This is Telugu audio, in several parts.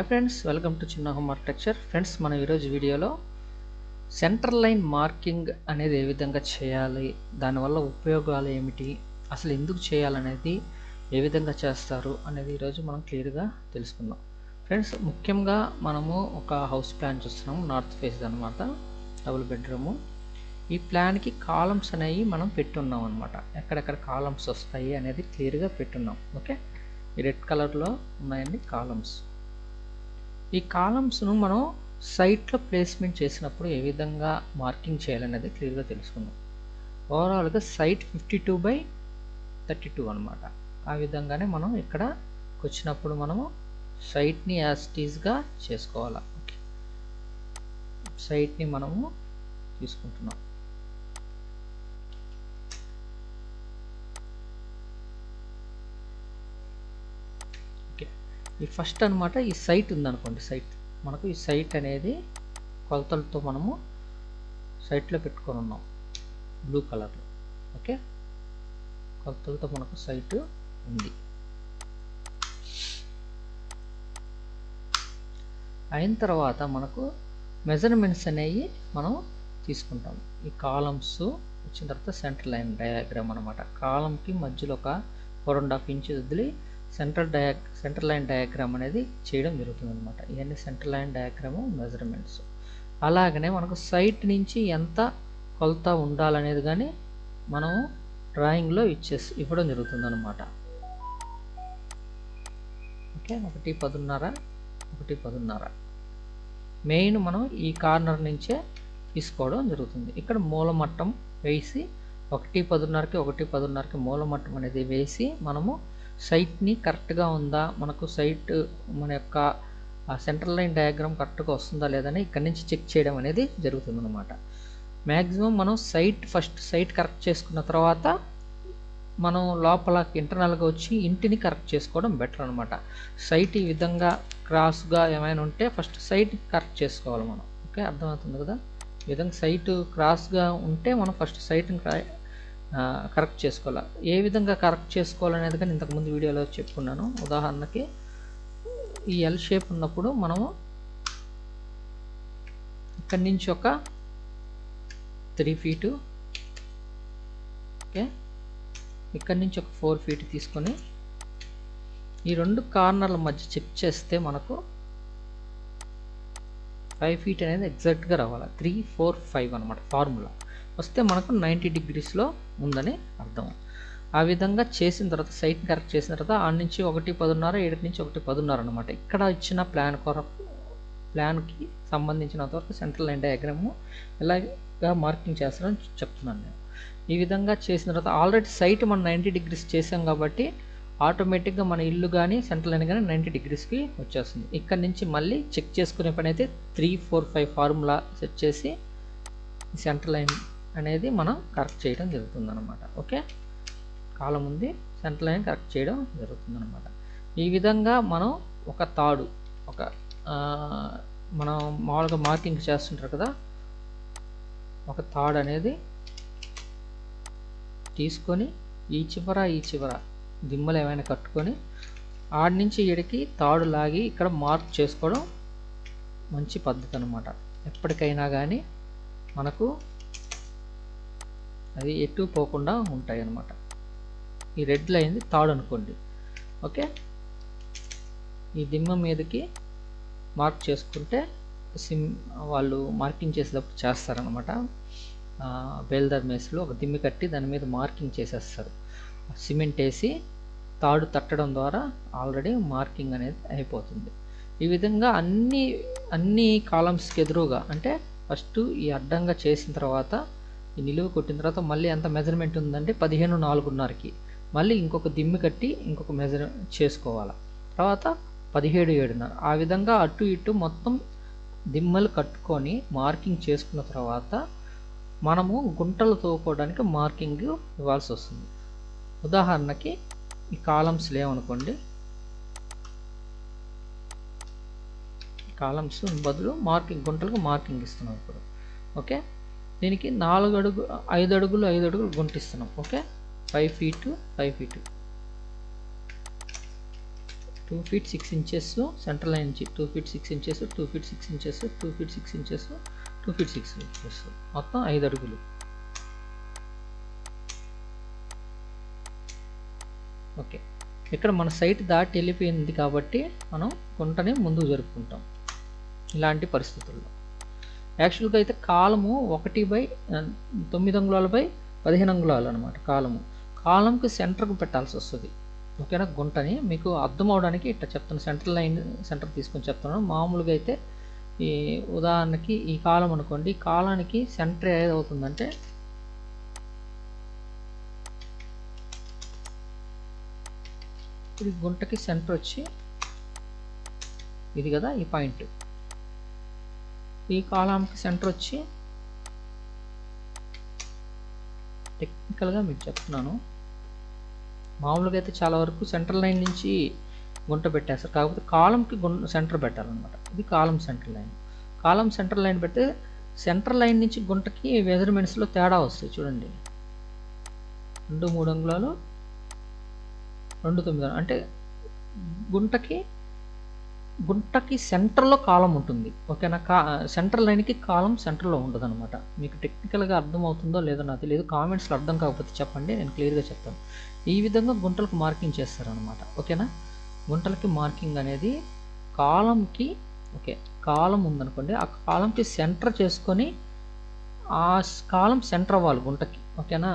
హాయ్ ఫ్రెండ్స్, వెల్కమ్ టు చిన్న హోమ్ ఆర్కిటెక్చర్. ఫ్రెండ్స్, మనం ఈరోజు వీడియోలో సెంటర్ లైన్ మార్కింగ్ అనేది ఏ విధంగా చేయాలి, దానివల్ల ఉపయోగాలు ఏమిటి, అసలు ఎందుకు చేయాలనేది, ఏ విధంగా చేస్తారు అనేది ఈరోజు మనం క్లియర్గా తెలుసుకుందాం. ఫ్రెండ్స్, ముఖ్యంగా మనము ఒక హౌస్ ప్లాన్ చూస్తున్నాము. నార్త్ ఫేస్ అనమాట, డబుల్ బెడ్రూము. ఈ ప్లాన్కి కాలమ్స్ అనేవి మనం పెట్టున్నాం అనమాట. ఎక్కడెక్కడ కాలమ్స్ వస్తాయి అనేది క్లియర్గా పెట్టున్నాం. ఓకే, ఈ రెడ్ కలర్లో ఉన్నాయండి కాలమ్స్. ఈ కాలమ్స్ను మనం సైట్లో ప్లేస్మెంట్ చేసినప్పుడు ఏ విధంగా మార్కింగ్ చేయాలనేది క్లియర్గా తెలుసుకుందాం. ఓవరాల్గా సైట్ 52/32 అనమాట. ఆ విధంగానే మనం ఇక్కడకి వచ్చినప్పుడు మనము సైట్ని యాజ్ టీజ్గా చేసుకోవాలి. ఓకే, సైట్ని మనము తీసుకుంటున్నాం. ఈ ఫస్ట్ అనమాట, ఈ సైట్ ఉందనుకోండి. సైట్ మనకు ఈ సైట్ అనేది కొలతలతో మనము సైట్లో పెట్టుకొని ఉన్నాం, బ్లూ కలర్లో. ఓకే, కొలతలతో మనకు సైట్ ఉంది. అయిన తర్వాత మనకు మెజర్మెంట్స్ అనేవి మనం తీసుకుంటాం. ఈ కాలమ్స్ వచ్చిన తర్వాత సెంటర్ లైన్ డయాగ్రామ్ అనమాట. కాలంకి మధ్యలో ఒక 4.5 ఇంచెస్ వదిలి సెంటర్ లైన్ డయాగ్రామ్ అనేది చేయడం జరుగుతుంది అనమాట. ఇవన్నీ సెంటర్ లైన్ డయాగ్రాము, మెజర్మెంట్స్. అలాగనే మనకు సైట్ నుంచి ఎంత కొలత ఉండాలనేది కానీ మనం డ్రాయింగ్లో ఇవ్వడం జరుగుతుంది అనమాట. ఓకే, 1.10.5, 1.10.5 మెయిన్ మనం ఈ కార్నర్ నుంచే తీసుకోవడం జరుగుతుంది. ఇక్కడ మూలమట్టం వేసి 1.10.5కి 1.10.5కి మూలమట్టం అనేది వేసి మనము సైట్ని కరెక్ట్గా ఉందా, మనకు సైట్ మన యొక్క సెంటర్ లైన్ డయాగ్రామ్ కరెక్ట్గా వస్తుందా లేదని ఇక్కడి నుంచి చెక్ చేయడం అనేది జరుగుతుంది అనమాట. మ్యాక్సిమం మనం ఫస్ట్ సైట్ కరెక్ట్ చేసుకున్న తర్వాత మనం లోపల ఇంటర్నల్గా వచ్చి ఇంటిని కరెక్ట్ చేసుకోవడం బెటర్ అనమాట. సైట్ ఈ విధంగా క్రాస్గా ఏమైనా ఉంటే ఫస్ట్ సైట్ కరెక్ట్ చేసుకోవాలి మనం. ఓకే, అర్థమవుతుంది కదా. ఈ విధంగా సైట్ క్రాస్గా ఉంటే మనం ఫస్ట్ సైట్ని కరెక్ట్ చేసుకోవాలి. ఏ విధంగా కరెక్ట్ చేసుకోవాలనేది కానీ ఇంతకుముందు వీడియోలో చెప్పుకున్నాను. ఉదాహరణకి ఈ ఎల్ షేప్ ఉన్నప్పుడు మనము ఇక్కడి నుంచి ఒక 3 ఫీటు, ఓకే, ఇక్కడి నుంచి ఒక 4 ఫీట్ తీసుకొని ఈ రెండు కార్నర్ల మధ్య చెక్ చేస్తే మనకు 5 ఫీట్ అనేది ఎగ్జాక్ట్గా రావాలి. 3, 4, 5 అనమాట ఫార్ములా వస్తే మనకు 90 డిగ్రీస్లో ఉందని అర్థం. ఆ విధంగా చేసిన తర్వాత సైట్ని కరెక్ట్ చేసిన తర్వాత ఆ నుంచి 1.10.5, 7 నుంచి 1.10.5 అనమాట. ఇక్కడ ఇచ్చిన ప్లాన్కి సంబంధించినంతవరకు సెంట్రల్ లైన్ డయాగ్రాము ఎలాగా మార్కింగ్ చేస్తారని చెప్తున్నాను నేను. ఈ విధంగా చేసిన తర్వాత ఆల్రెడీ సైట్ మనం 90 డిగ్రీస్ చేసాం కాబట్టి ఆటోమేటిక్గా మన ఇల్లు కానీ సెంట్రల్ లైన్ కానీ 90 డిగ్రీస్కి వచ్చేస్తుంది. ఇక్కడ నుంచి మళ్ళీ చెక్ చేసుకునే పని అయితే 3, 4, 5 ఫార్ములా సెట్ చేసి సెంట్రల్ లైన్ అనేది మనం కరెక్ట్ చేయడం జరుగుతుంది అనమాట. ఓకే, కాలం ఉంది, సెంట్రల్ లైన్ కరెక్ట్ చేయడం జరుగుతుంది అనమాట. ఈ విధంగా మనం ఒక తాడు, మనం మామూలుగా మార్కింగ్ చేస్తుంటారు కదా, ఒక తాడు అనేది తీసుకొని ఈ చివర దిమ్మలు ఏమైనా కట్టుకొని ఆడి నుంచి ఈడికి తాడు లాగి ఇక్కడ మార్క్ చేసుకోవడం మంచి పద్ధతి అనమాట. ఎప్పటికైనా కానీ మనకు అది ఎటు పోకుండా ఉంటాయి అన్నమాట. ఈ రెడ్ లైన్ తాడు అనుకోండి. ఓకే, ఈ దిమ్మ మీదకి మార్క్ చేసుకుంటే వాళ్ళు మార్కింగ్ చేసేటప్పుడు చేస్తారనమాట. బేల్దార్ మేస్లో ఒక దిమ్మి కట్టి దాని మీద మార్కింగ్ చేసేస్తారు. సిమెంట్ వేసి తాడు తట్టడం ద్వారా ఆల్రెడీ మార్కింగ్ అనేది అయిపోతుంది. ఈ విధంగా అన్ని కాలమ్స్కి ఎదురుగా, అంటే ఫస్ట్ ఈ అడ్డంగా చేసిన తర్వాత ఈ నిలువు కొట్టిన తర్వాత మళ్ళీ ఎంత మెజర్మెంట్ ఉందంటే 15.4.5కి మళ్ళీ ఇంకొక దిమ్మి కట్టి ఇంకొక మెజర్మెంట్ చేసుకోవాలి. తర్వాత 17.7.5. ఆ విధంగా అటు ఇటు మొత్తం దిమ్మలు కట్టుకొని మార్కింగ్ చేసుకున్న తర్వాత మనము గుంటలు తోకోవడానికి మార్కింగ్ ఇవ్వాల్సి వస్తుంది. ఉదాహరణకి ఈ కాలమ్స్ లేవనుకోండి, కాలమ్స్ బదులు గుంటలకు మార్కింగ్ ఇస్తున్నాం ఇప్పుడు. ఓకే, దీనికి 5 అడుగులు గుంట ఇస్తున్నాం. Okay, 5 feet 5 feet 2 feet 6 inches centre line నుంచి 2 feet 6 inches 2 feet 6 inches 2 feet 6 inches 2 feet 6 inches మొత్తం 5 అడుగులు. ఓకే, ఇక్కడ మన సైట్ దాటి వెళ్ళిపోయింది కాబట్టి మనం గుంటని ముందుకు జరుపుకుంటాం ఇలాంటి పరిస్థితుల్లో. యాక్చువల్గా అయితే కాలము 1/9 అంగుళాలు బై 15 అంగుళాలు అనమాట. కాలంకి సెంటర్కి పెట్టాల్సి వస్తుంది. ఓకేనా, గుంటని మీకు అర్థం అవడానికి ఇట్లా చెప్తాను, సెంటర్ తీసుకొని చెప్తున్నాను. మామూలుగా అయితే ఈ ఉదాహరణకి ఈ కాలం అనుకోండి, ఈ కాలానికి సెంటర్ ఏదవుతుందంటే ఇప్పుడు ఈ గుంటకి సెంటర్ వచ్చి ఇది కదా, ఈ పాయింట్. ఈ కాలంకి సెంటర్ వచ్చి టెక్నికల్గా మీకు చెప్తున్నాను, మామూలుగా అయితే చాలా వరకు సెంట్రల్ లైన్ నుంచి గుంట పెట్టేస్తారు. కాకపోతే కాలంకి సెంటర్ పెట్టాలన్నమాట. ఇది కాలం సెంట్రల్ లైన్. కాలం సెంట్రల్ లైన్ పెడితే సెంట్రల్ లైన్ నుంచి గుంటకి మెజర్మెంట్స్లో తేడా వస్తాయి. చూడండి, 2-3 అంగుళాలు 2-9 అంటే గుంటకి సెంటర్లో కాలం ఉంటుంది. ఓకేనా, సెంట్రల్ లైన్కి కాలం సెంటర్లో ఉండదు అనమాట. మీకు టెక్నికల్గా అర్థమవుతుందో లేదో నాకు తెలియదు, కామెంట్స్లో అర్థం కాకపోతే చెప్పండి, నేను క్లియర్గా చెప్తాను. ఈ విధంగా గుంటలకు మార్కింగ్ చేస్తారనమాట. ఓకేనా, గుంటలకి మార్కింగ్ అనేది కాలంకి, ఓకే కాలం ఉందనుకోండి, ఆ కాలంకి సెంటర్ చేసుకొని ఆ కాలం సెంటర్ అవ్వాలి గుంటకి. ఓకేనా,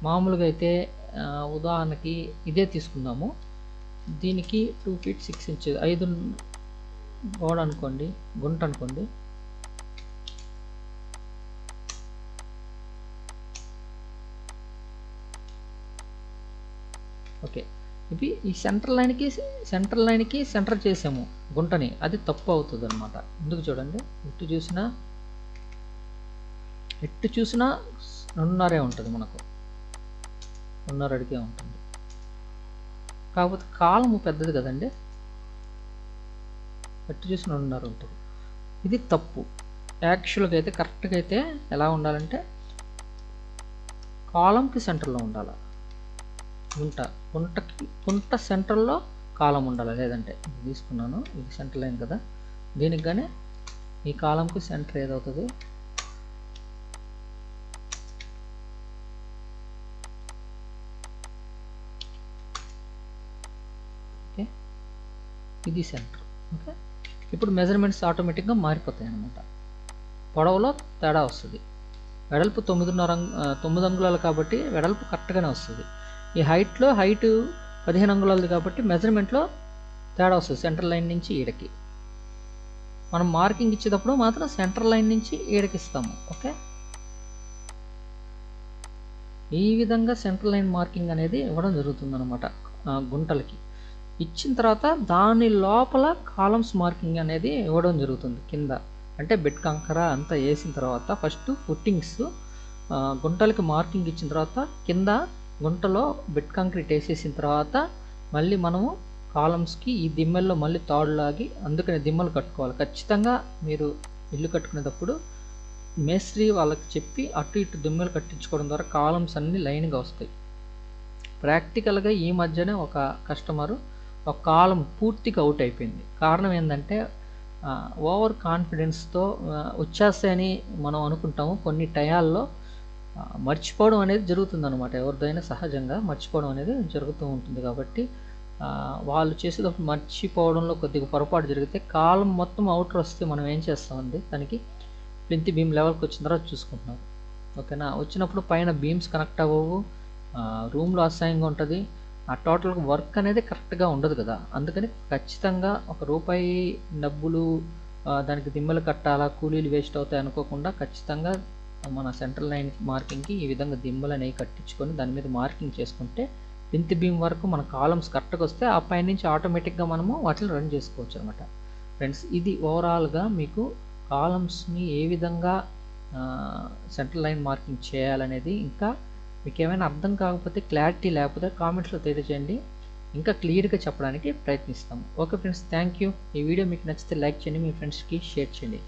మామూలుగా అయితే ఉదాహరణకి ఇదే తీసుకుందాము. దీనికి 2 feet 6 inches 5 గోడ అనుకోండి, గుంట అనుకోండి. ఓకే, ఇవి ఈ సెంట్రల్ లైన్కి సెంటర్ చేసాము గుంటని, అది తప్పు అవుతుంది అనమాట. ఎందుకు చూడండి, ఎటు చూసినా 2.5 ఉంటుంది, మనకు 2.5 అడిగే ఉంటుంది. కాకపోతే కాలము పెద్దది కదండి, ఎటు చూసిన 2.5 ఉంటుంది. ఇది తప్పు. యాక్చువల్గా అయితే కరెక్ట్గా అయితే ఎలా ఉండాలంటే కాలంకి సెంటర్లో ఉండాలి గుంట సెంటర్లో కాలం ఉండాలి. లేదంటే ఇది తీసుకున్నాను, ఇది సెంటర్ లైన్ కదా, దీనికి కానీ ఈ కాలంకి సెంటర్ ఏదవుతుంది, ఓకే ఇది సెంటర్. ఓకే, ఇప్పుడు మెజర్మెంట్స్ ఆటోమేటిక్గా మారిపోతాయి అన్నమాట. పొడవులో తేడా వస్తుంది. వెడల్పు 9 అంగుళాలు కాబట్టి వెడల్పు కరెక్ట్గానే వస్తుంది. ఈ హైట్ 15 అంగుళాలది కాబట్టి మెజర్మెంట్లో తేడా వస్తుంది. సెంట్రల్ లైన్ నుంచి ఈడకి మనం మార్కింగ్ ఇచ్చేటప్పుడు మాత్రం సెంట్రల్ లైన్ నుంచి ఈడకి ఇస్తాము. ఓకే, ఈ విధంగా సెంట్రల్ లైన్ మార్కింగ్ అనేది ఇవ్వడం జరుగుతుంది అనమాట గుంటలకి. ఇచ్చిన తర్వాత దాని లోపల కాలమ్స్ మార్కింగ్ అనేది ఇవ్వడం జరుగుతుంది కింద. అంటే బెడ్ కంకర అంతా వేసిన తర్వాత ఫస్ట్ ఫుట్టింగ్స్ గుంటలకి మార్కింగ్ ఇచ్చిన తర్వాత కింద గుంటలో బెడ్ కాంక్రీట్ వేసేసిన తర్వాత మళ్ళీ మనము కాలమ్స్కి ఈ దిమ్మల్లో మళ్ళీ తాడు లాగి, అందుకని దిమ్మలు కట్టుకోవాలి ఖచ్చితంగా. మీరు ఇల్లు కట్టుకునేటప్పుడు మేస్త్రి వాళ్ళకి చెప్పి అటు ఇటు దిమ్మలు కట్టించుకోవడం ద్వారా కాలమ్స్ అన్నీ లైన్గా వస్తాయి. ప్రాక్టికల్గా ఈ మధ్యనే ఒక కస్టమరు ఒక కాలం పూర్తిగా అవుట్ అయిపోయింది. కారణం ఏంటంటే ఓవర్ కాన్ఫిడెన్స్తో వచ్చేస్తాయని మనం అనుకుంటాము. కొన్ని టయాల్లో మర్చిపోవడం అనేది జరుగుతుంది అనమాట. ఎవరిదైనా సహజంగా మర్చిపోవడం అనేది జరుగుతూ ఉంటుంది. కాబట్టి వాళ్ళు చేసేటప్పుడు మర్చిపోవడంలో కొద్దిగా పొరపాటు జరిగితే కాలం మొత్తం అవుటర్ వస్తే మనం ఏం చేస్తామండి, దానికి ప్లింత్ బీమ్ లెవెల్కి వచ్చిన తర్వాత చూసుకుంటున్నారు. ఓకేనా, వచ్చినప్పుడు పైన బీమ్స్ కనెక్ట్ అవ్వవు, రూమ్లో అసహ్యంగా ఉంటుంది, ఆ టోటల్ వర్క్ అనేది కరెక్ట్గా ఉండదు కదా. అందుకని ఖచ్చితంగా ₹1 డబ్బులు దానికి దిమ్మలు కట్టాలా, కూలీలు వేస్ట్ అవుతాయి అనుకోకుండా ఖచ్చితంగా మన సెంట్రల్ లైన్ మార్కింగ్కి ఈ విధంగా దిమ్మలు అనేవి కట్టించుకొని దాని మీద మార్కింగ్ చేసుకుంటే ప్లింత్ బీమ్ వరకు మన కాలమ్స్ కరెక్ట్గా వస్తే ఆ పై నుంచి ఆటోమేటిక్గా మనము వాటిని రన్ చేసుకోవచ్చు అనమాట. ఫ్రెండ్స్, ఇది ఓవరాల్గా మీకు కాలమ్స్ని ఏ విధంగా సెంట్రల్ లైన్ మార్కింగ్ చేయాలనేది. ఇంకా మీకు ఏమైనా అర్థం కాకపోతే, క్లారిటీ లేకపోతే కామెంట్స్లో తెలియజేయండి, ఇంకా క్లియర్గా చెప్పడానికి ప్రయత్నిస్తాము. Okay friends, thank you. ఈ వీడియో మీకు నచ్చితే లైక్ చేయండి, మీ ఫ్రెండ్స్కి షేర్ చేయండి.